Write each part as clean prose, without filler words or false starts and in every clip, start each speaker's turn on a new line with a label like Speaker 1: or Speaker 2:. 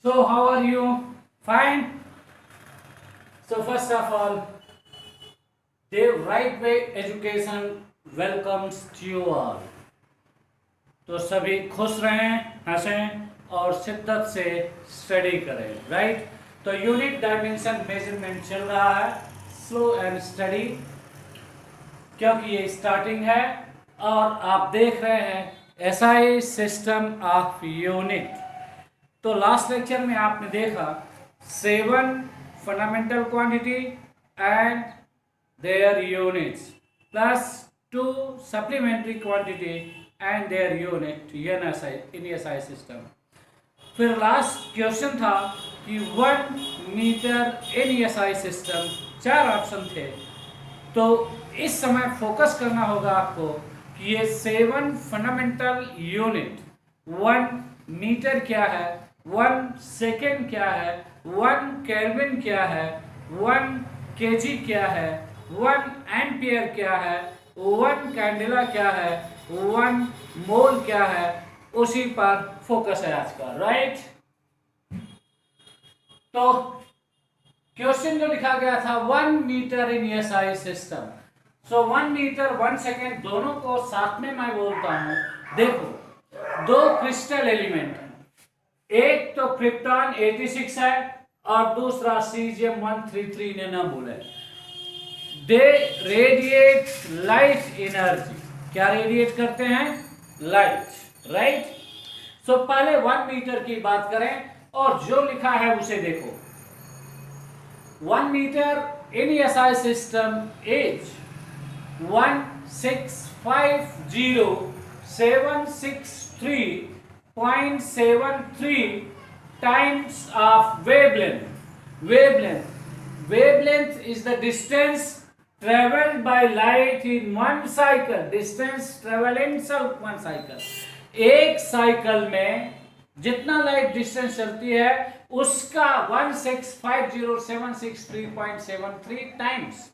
Speaker 1: So, how are you? Fine. So, first of all, the right way education welcomes to you all. तो सभी खुश रहें, हंसें और शिद्दत से स्टडी करें, राइट? तो यूनिट डायमेंशन मेजरमेंट चल रहा है, स्लो एंड स्टडी, क्योंकि ये स्टार्टिंग है और आप देख रहे हैं एसआई सिस्टम ऑफ यूनिट। तो लास्ट लेक्चर में आपने देखा 7 fundamental quantity and their units plus 2 supplementary quantity and their unit in SI system. फिर लास्ट क्वेश्चन था कि 1 metre in SI system, 4 option थे। तो इस समय फोकस करना होगा आपको कि ये 7 फंडामेंटल यूनिट, 1 मीटर क्या है, 1 सेकेंड क्या है, 1 केल्विन क्या है, 1 केजी क्या है, 1 एम्पियर क्या है, 1 कैंडेला क्या है, 1 मोल क्या है, उसी पर फोकस है आज का, राइट? तो क्वेश्चन जो लिखा गया था 1 metre in SI system. So 1 metre 1 second दोनों को साथ में मैं बोलता हूं। देखो, 2 क्रिस्टल एलिमेंट है, एक तो क्रिप्टॉन 86 है और दूसरा सीजियम 133 नैनोमोल है। दे रेडिएट लाइट एनर्जी। क्या रेडिएट करते हैं? Light, right? सो पहले 1 मीटर की बात करें और जो लिखा है उसे देखो। 1 meter in SI system is 1650763.73 times of wavelength. Wavelength is the distance traveled by light in one cycle. Distance travel in one cycle. एक साइकिल में जितना लाइट डिस्टेंस चलती है उसका 1650763.73 times.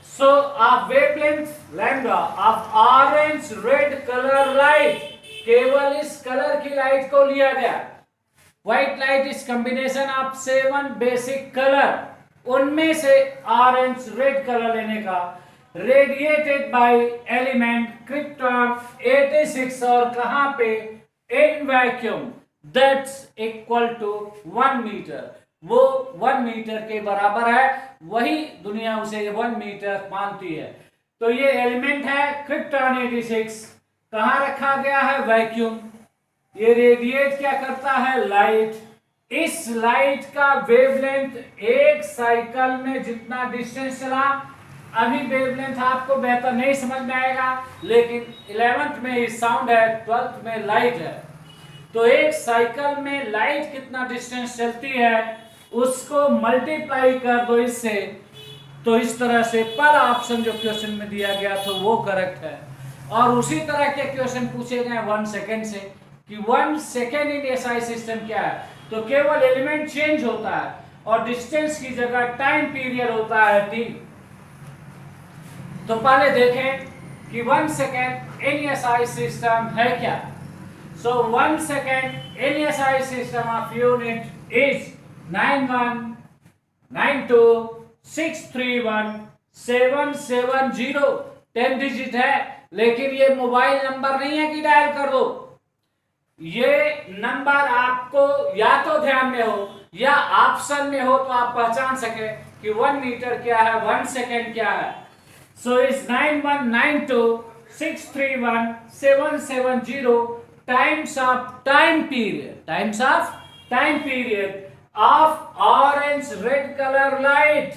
Speaker 1: So of wavelength lambda of orange red colour light, केवल इस colour की light को लिया गया। White light is combination of 7 basic colour, उनमें से ऑरेंज रेड कलर लेने का। रेडिएटेड बाय एलिमेंट क्रिप्टॉन 86 और कहां पे? In vacuum, that's equal to 1 metre. वो 1 मीटर के बराबर है, वही दुनिया उसे 1 मीटर मानती है। तो ये एलिमेंट है क्रिप्टॉन 86, कहां रखा गया है? वैक्यूम। ये रेडिएट क्या करता है? लाइट। इस लाइट का वेवलेंथ एक साइकिल में जितना डिस्टेंस चला, अभी वेवलेंथ आपको बेहतर नहीं समझ में आएगा, लेकिन 11th में ये साउंड है, 12th में लाइट है। तो एक साइकिल में लाइट कितना डिस्टेंस चलती है उसको मल्टीप्लाई कर दो इससे, तो इस तरह से पर ऑप्शन जो क्वेश्चन में दिया गया तो वो करेक्ट है। और उसी तरह के क्वेश्चन पूछे गए 1 सेकेंड से कि 1 सेकेंड इन एसआई सिस्टम क्या है। तो केवल एलिमेंट चेंज होता है और डिस्टेंस की जगह टाइम पीरियड होता है t। तो पहले देखें कि 1 सेकेंड इन एसआई सिस्टम है क्या। सो 1 second in SI system of unit is 9192631770। 10 digit है, लेकिन ये मोबाइल नंबर नहीं है कि डायल कर दो। ये नंबर आपको या तो ध्यान में हो या ऑप्शन में हो, तो आप पहचान सके कि 1 मीटर क्या है, 1 सेकेंड क्या है। So it's 9192631770 times of time period of orange red color light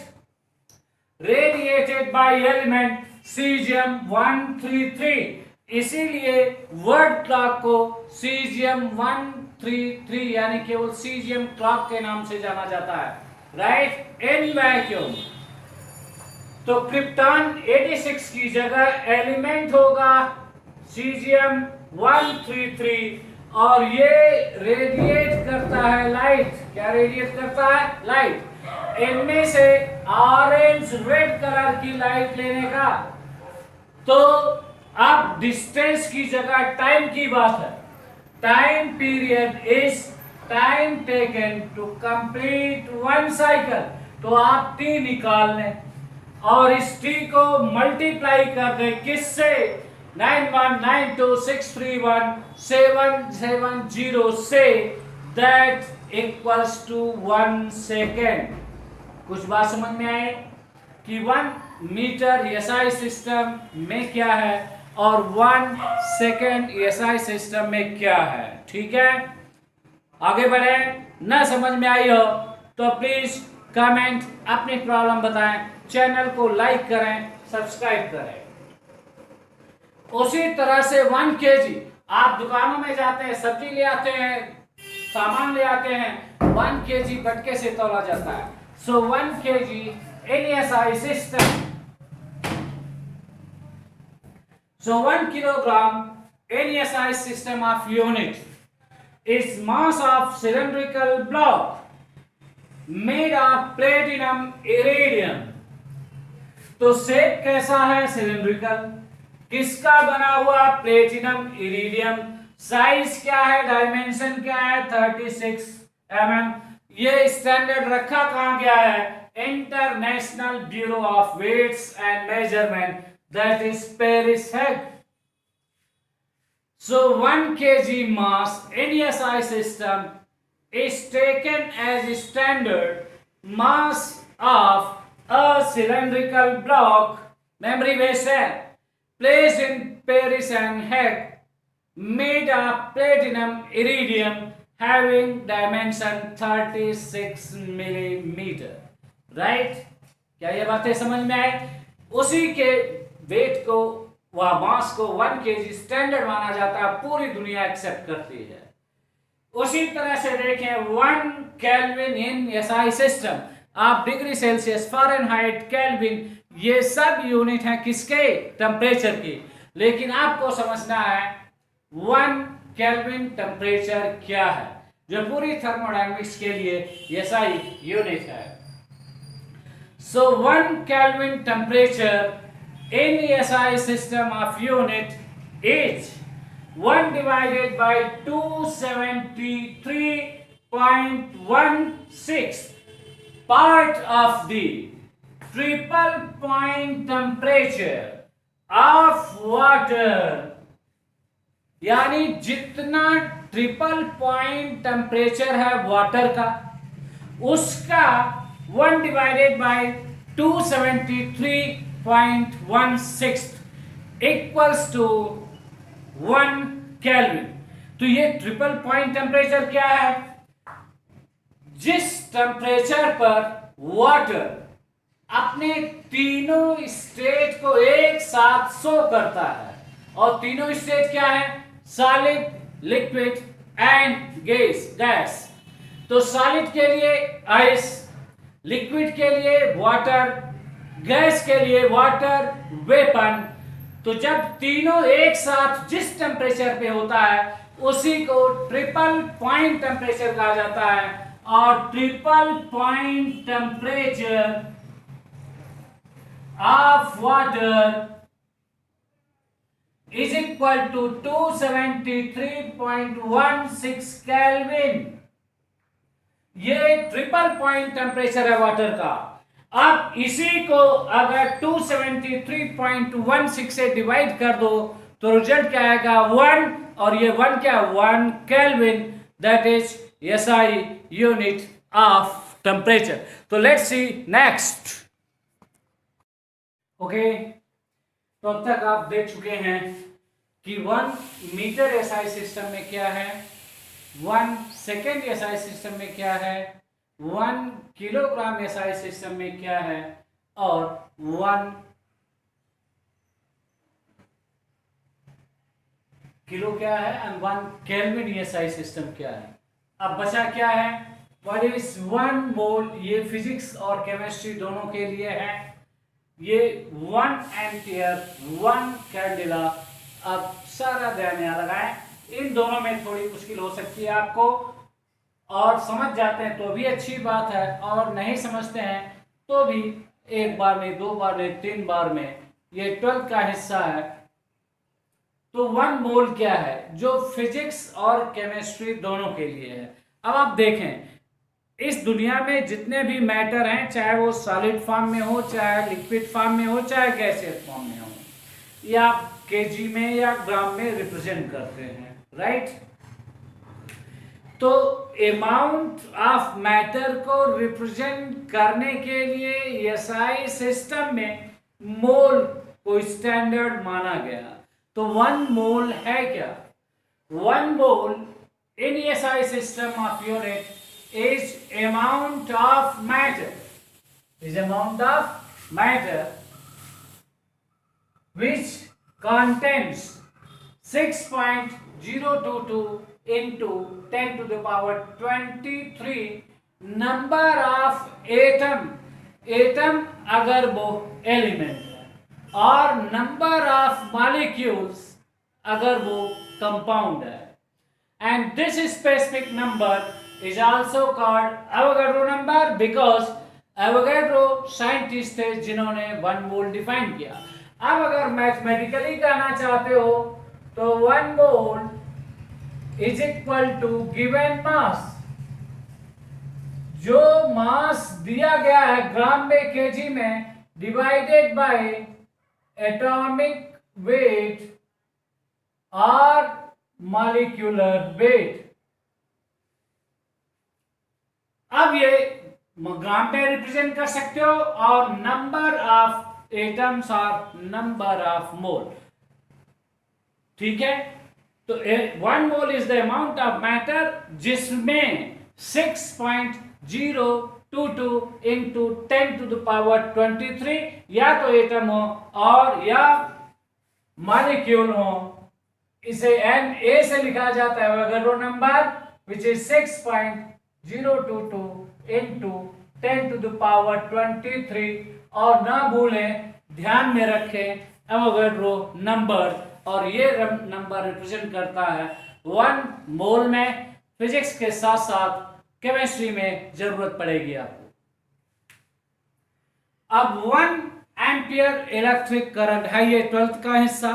Speaker 1: radiated by element cesium 133। इसीलिए वर्ड क्लॉक को cesium 133 यानी केवल cesium क्लॉक के नाम से जाना जाता है, राइट? In vacuum. तो क्रिप्टॉन 86 की जगह एलिमेंट होगा सीजियम 133 और ये रेडिएट करता है लाइट। क्या रेडिएट करता है? लाइट। इनमें से ऑरेंज रेड कलर की लाइट लेने का। तो अब डिस्टेंस की जगह टाइम की बात है, time period is time taken to complete one cycle. तो आप टी निकाल लें और इस टी को मल्टीप्लाई कर दें किससे, 9192631770 से, दैट इक्वल्स टू 1 सेकेंड। कुछ बात समझ में आए कि 1 मीटर एसआई सिस्टम में क्या है और 1 सेकेंड एसआई सिस्टम में क्या है। ठीक है, आगे बढ़े। ना समझ में आई हो तो प्लीज कमेंट अपनी प्रॉब्लम बताएं, चैनल को लाइक करें, सब्सक्राइब करें। उसी तरह से 1 केजी आप दुकानों में जाते हैं, सब्जी ले आते हैं, सामान ले आते हैं, 1 केजी बटके से तोला जाता है। सो 1 KG in SI system, so 1 kilogram NSI system of unit is mass of cylindrical block made of platinum iridium। तो शेप कैसा है, सिलिंड्रिकल। किसका बना हुआ, प्लेटिनम इरिडियम। साइज क्या है, डायमेंशन क्या है, 36 mm। ये स्टैंडर्ड रखा कहां गया है, International Bureau of Weights and Measurement, that is Paris Hague। So 1 kg mass in SI system is taken as standard mass of a cylindrical block, memory base है, placed in Paris and Hague, made of platinum iridium having dimension 36 millimeter। right? क्या ये बातें समझ में आए? उसी के wait को व मास को 1 केजी स्टैंडर्ड माना जाता है, पूरी दुनिया एक्सेप्ट करती है। उसी तरह से देखें 1 केल्विन इन एसआई सिस्टम, आप डिग्री सेल्सियस, फ़ारेनहाइट, केल्विन, ये सब यूनिट हैं किसके, टेम्परेचर की। लेकिन आपको समझना है 1 केल्विन टेम्परेचर क्या है, जो पूरी थर्मोडायनेमिक्स के लिए एसआई यूनिट है। So 1 Kelvin temperature in SI system of unit is 1 divided by 273.16 part of the triple point temperature of water। यानी जितना ट्रिपल पॉइंट टेम्परेचर है वाटर का, उसका 1 divided by 273.16 equals to 1 Kelvin। तो ये ट्रिपल पॉइंट टेम्परेचर क्या है, जिस टेम्परेचर पर वाटर अपने तीनों स्टेट को एक साथ शो करता है। और तीनों स्टेट क्या है, सॉलिड, लिक्विड एंड गैस। तो सॉलिड के लिए आइस, लिक्विड के लिए वाटर, गैस के लिए वाटर वेपन। तो जब तीनों एक साथ जिस टेम्परेचर पे होता है उसी को ट्रिपल पॉइंट टेम्परेचर कहा जाता है। और triple point temperature of water is equal to 273.16 kelvin. ये ट्रिपल पॉइंट टेम्परेचर है वाटर का। अब इसी को अगर 273.16 से डिवाइड कर दो तो रिजल्ट क्या आएगा, 1। और ये 1 क्या, 1 kelvin, that is SI unit of temperature. तो लेट्स सी नेक्स्ट। ओके, तो अब तक आप देख चुके हैं कि 1 मीटर एसआई सिस्टम में क्या है, 1 सेकेंड एसआई सिस्टम में क्या है, 1 किलोग्राम एसआई सिस्टम में क्या है, और 1 किलो क्या है एंड 1 केल्विन एसआई सिस्टम क्या है। अब बचा क्या है, व्हाट इज 1 मोल। ये फिजिक्स और केमिस्ट्री दोनों के लिए है। ये 1 एम्पियर, 1 कैंडेला। अब सारा ध्यान यहाँ लगाएं, इन दोनों में थोड़ी मुश्किल हो सकती है आपको, और समझ जाते हैं तो भी अच्छी बात है, और नहीं समझते हैं तो भी 1 बार में, 2 बार में, 3 बार में। ये 12th का हिस्सा है तो 1 मोल क्या है, जो फिजिक्स और केमिस्ट्री दोनों के लिए है। अब आप देखें, इस दुनिया में जितने भी मैटर हैं, चाहे वो सॉलिड फॉर्म में हो, चाहे लिक्विड फॉर्म में हो, चाहे गैसियस फॉर्म में हो, ये आप केजी में या ग्राम में रिप्रेजेंट करते हैं, राइट। तो अमाउंट ऑफ मैटर को रिप्रेजेंट करने के लिए एसआई सिस्टम में मोल को स्टैंडर्ड माना गया। तो 1 मोल है क्या? 1 mole in SI system of unit is amount of matter, which contains 6.022 into 10 to the power 23 number of atom अगर वो एलिमेंट है, और नंबर ऑफ मॉलिक्यूल्स अगर वो कंपाउंड है। And this specific number is also called Avogadro number, because Avogadro scientist थे जिन्होंने 1 मोल define किया। अब अगर मैथमेटिकली कहना चाहते हो तो 1 mole is equal to given mass, जो मास दिया गया है ग्राम में, केजी में, डिवाइडेड बाय एटॉमिक वेट और मॉलिक्यूलर वेट। अब ये ग्राम में रिप्रेजेंट कर सकते हो, और नंबर ऑफ एटम्स और नंबर ऑफ मोल, ठीक है। तो 1 mole is the amount of matter जिसमें 6.022 इंटू 10 टू द पावर 23 या तो एटम हो और या मॉलिक्यूल हो। इसे Na से लिखा जाता है Avogadro number, which is 6.022 into 10 to the power 23। और ना भूलें, ध्यान में रखें एवोगाड्रो नंबर, और ये नंबर रिप्रेजेंट करता है 1 मोल में। फिजिक्स के साथ साथ केमिस्ट्री में जरूरत पड़ेगी आपको। अब 1 एम्पियर इलेक्ट्रिक करंट है, ये 12th का हिस्सा।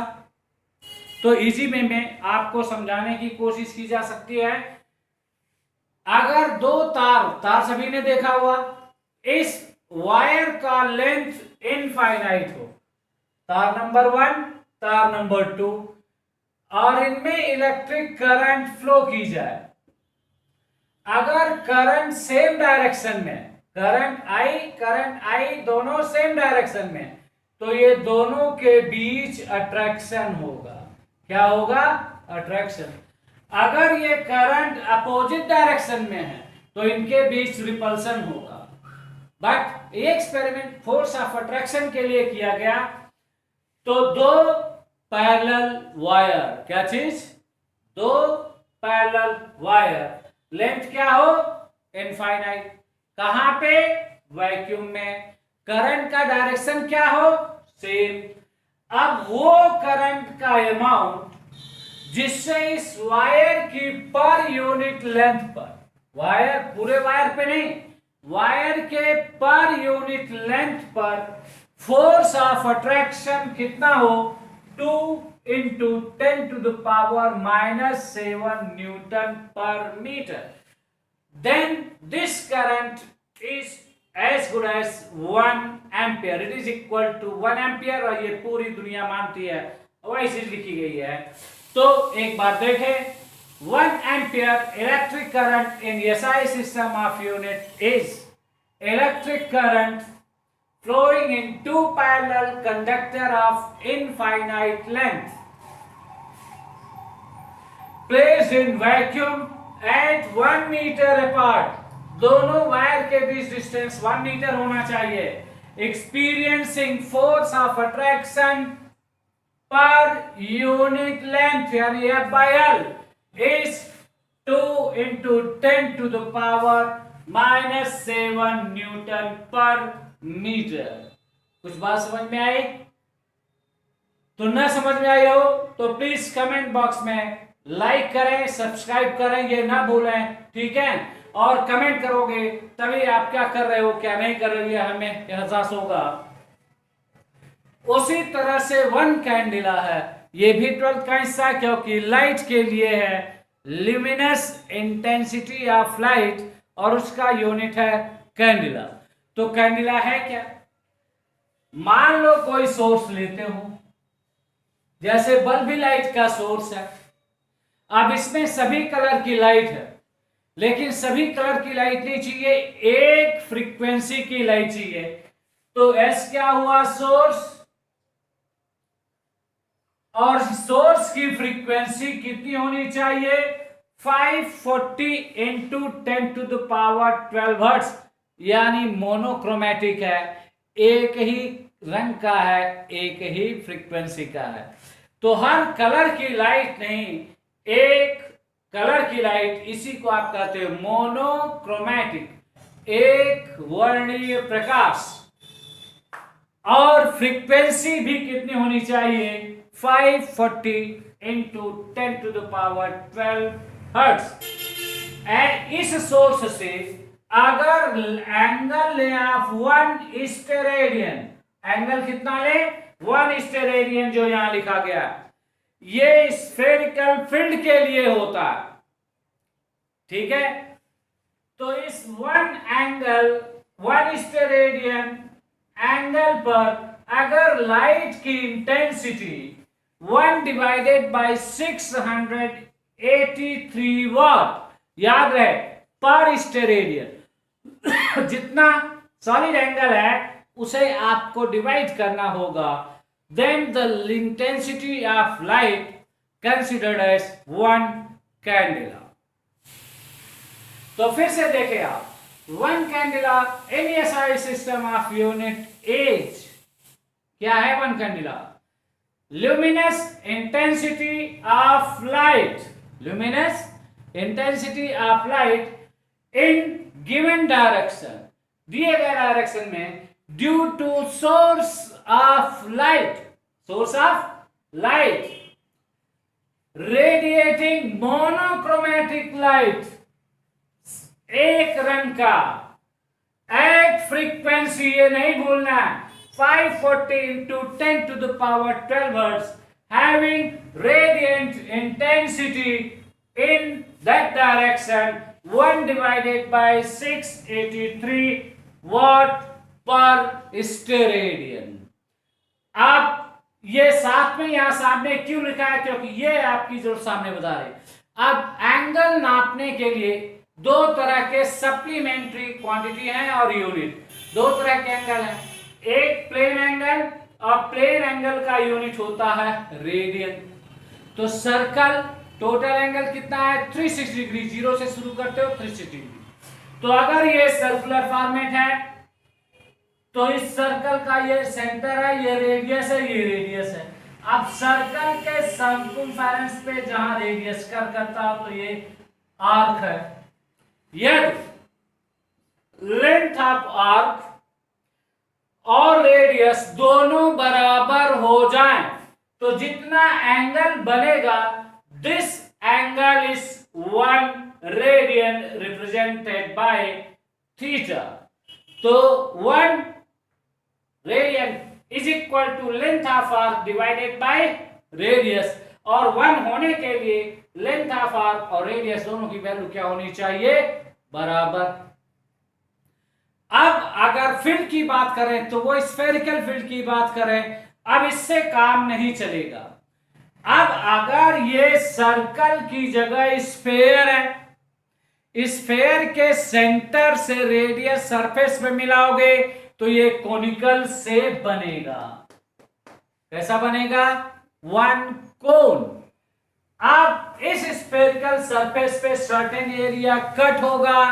Speaker 1: तो इजी में आपको समझाने की कोशिश की जा सकती है। अगर 2 तार सभी ने देखा हुआ, इस वायर का लेंथ इनफाइनाइट हो, तार नंबर 1, तार नंबर 2, और इनमें इलेक्ट्रिक करंट फ्लो की जाए। अगर करंट सेम डायरेक्शन में, करंट आई दोनों सेम डायरेक्शन में, तो ये दोनों के बीच अट्रैक्शन होगा। क्या होगा? अट्रैक्शन। अगर ये करंट अपोजिट डायरेक्शन में है तो इनके बीच रिपल्सन होगा। बट ये एक्सपेरिमेंट फोर्स ऑफ अट्रैक्शन के लिए किया गया। तो 2 पैरेलल वायर, क्या चीज? 2 पैरेलल वायर, लेंथ क्या हो? इनफाइनाइट। कहां पे? वैक्यूम में। करंट का डायरेक्शन क्या हो? सेम। अब वो करंट का अमाउंट जिससे इस वायर की पर यूनिट लेंथ पर, वायर पूरे वायर पे नहीं, वायर के पर यूनिट लेंथ पर फोर्स ऑफ अट्रैक्शन कितना हो? 2 into 10 to the power -7 Newton per meter. Then this current is as good as 1 ampere. It is equal to 1 ampere, और ये पूरी दुनिया मानती है, वैसे लिखी गई है। तो एक बार देखें, 1 ampere electric current in SI system of unit is electric current flowing in 2 parallel conductor of infinite length placed in vacuum at 1 meter apart. दोनों वायर के बीच डिस्टेंस 1 मीटर होना चाहिए। Experiencing force of attraction per unit length यानी F/L is 2 into 10 to the power -7 Newton पर metre. कुछ बात समझ में आई? तो ना समझ में आई हो तो प्लीज कमेंट बॉक्स में लाइक करें, सब्सक्राइब करें, ये ना भूलें, ठीक है। और कमेंट करोगे तभी आप क्या कर रहे हो, क्या नहीं कर रहे हो, हमें एहसास होगा। उसी तरह से 1 कैंडिला है, ये भी 12th का हिस्सा है, क्योंकि लाइट के लिए है ल्यूमिनस इंटेंसिटी ऑफ लाइट और उसका यूनिट है कैंडिला। तो कैंडिला है क्या? मान लो कोई सोर्स लेते हो, जैसे बल्ब भी लाइट का सोर्स है। अब इसमें सभी कलर की लाइट है, लेकिन सभी कलर की लाइट नहीं चाहिए, एक फ्रीक्वेंसी की लाइट चाहिए। तो एस क्या हुआ? सोर्स। और सोर्स की फ्रीक्वेंसी कितनी होनी चाहिए? 540 इंटू 10⁻12 हर्ट्ज, यानी मोनोक्रोमेटिक है, एक ही रंग का है, एक ही फ्रीक्वेंसी का है। तो हर कलर की लाइट नहीं, एक कलर की लाइट, इसी को आप कहते हैं मोनोक्रोमेटिक, एक वर्णीय प्रकाश। और फ्रीक्वेंसी भी कितनी होनी चाहिए? 540 इंटू 10⁻12 हर्ट्ज। इस सोर्स से अगर एंगल ले आप 1 स्टेरेडियन, एंगल कितना ले? 1 स्टेरेडियन, जो यहां लिखा गया, ये स्फेरिकल फील्ड के लिए होता है, ठीक है। तो इस 1 स्टेरेडियन एंगल पर अगर लाइट की इंटेंसिटी 1/683 वाट, याद रहे, पर स्टेरेडियन जितना सॉलिड एंगल है उसे आपको डिवाइड करना होगा, then the intensity of light considered as 1 candela। तो फिर से देखें आप, 1 candela in SI system of unit age, क्या है 1 candela? luminous intensity of light, luminous intensity of light in given direction, दिए गए डायरेक्शन में, due to source of light, radiating monochromatic light, एक रंग का, एक फ्रीक्वेंसी, ये नहीं भूलना, 540 into 10⁻12 hertz, having radiant intensity in that direction 1/683 watt पर स्टेरेडियन। अब ये साथ में, यहां सामने क्यों लिखा है? क्योंकि ये आपकी जो सामने बता रहे। अब एंगल नापने के लिए दो तरह के सप्लीमेंट्री क्वांटिटी हैं और यूनिट, दो तरह के एंगल हैं, एक प्लेन एंगल, और प्लेन एंगल का यूनिट होता है रेडियन। तो सर्कल टोटल एंगल कितना है? 360 डिग्री, 0 से शुरू करते हो 360 डिग्री। तो अगर ये सर्कुलर फॉर्मेट है तो इस सर्कल का ये सेंटर है, ये रेडियस है, ये रेडियस है। अब सर्कल के सर्कमफेरेंस पे जहां रेडियस कर करता हो तो ये आर्क है। यदि लेंथ ऑफ आर्क और रेडियस दोनों बराबर हो जाएं तो जितना एंगल बनेगा, this angle is 1 radian represented by theta. तो 1 radian is equal to length of arc divided by radius, और 1 होने के लिए लेंथ ऑफ आर्क और रेडियस दोनों की वैल्यू क्या होनी चाहिए? बराबर। अब अगर फील्ड की बात करें तो वो स्फेरिकल फील्ड की बात करें, अब इससे काम नहीं चलेगा। अब अगर ये सर्कल की जगह स्फेयर है, स्फेयर के सेंटर से रेडियस सरफेस पे मिलाओगे तो ये कोनिकल शेप बनेगा। कैसा बनेगा? 1 कोन। अब इस स्फेरिकल सरफेस पे सर्टेन एरिया कट होगा,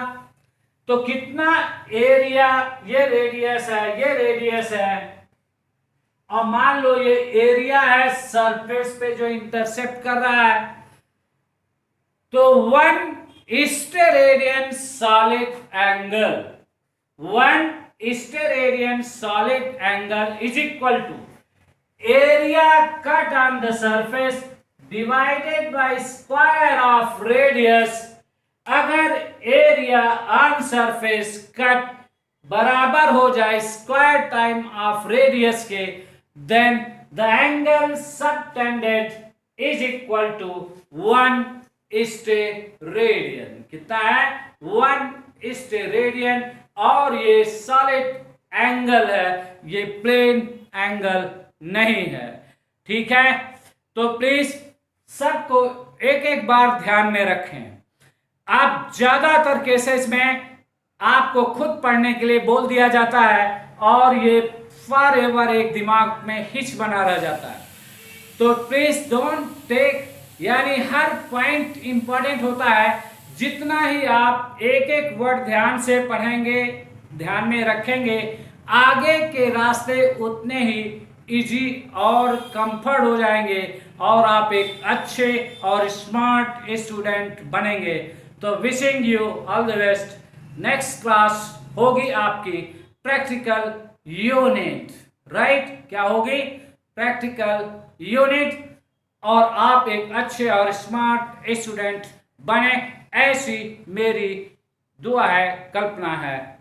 Speaker 1: तो कितना एरिया, ये रेडियस है, ये रेडियस है, और मान लो ये एरिया है सरफेस पे जो इंटरसेप्ट कर रहा है, तो 1 steradian solid angle, 1 steradian solid angle is equal to area cut on the surface divided by square of radius. अगर एरिया ऑन सरफेस कट बराबर हो जाए स्क्वायर टाइम ऑफ रेडियस के, then the angle subtended is equal to 1 radian. कितना है? 1 radian. और ये solid angle है, ये प्लेन एंगल नहीं है। ठीक है, तो प्लीज सबको एक एक बार ध्यान में रखें। आप ज्यादातर केसेस में आपको खुद पढ़ने के लिए बोल दिया जाता है और ये फॉर एवर एक दिमाग में हिच बना रह जाता है। तो प्लीज डोंट टेक, यानी हर पॉइंट इंपॉर्टेंट होता है। जितना ही आप एक एक वर्ड ध्यान से पढ़ेंगे, ध्यान में रखेंगे, आगे के रास्ते उतने ही इजी और कंफर्ट हो जाएंगे और आप एक अच्छे और स्मार्ट स्टूडेंट बनेंगे। तो wishing you all the best. Next class होगी आपकी प्रैक्टिकल यूनिट, राइट? क्या होगी? Practical unit. और आप एक अच्छे और स्मार्ट स्टूडेंट बने, ऐसी मेरी दुआ है, कल्पना है।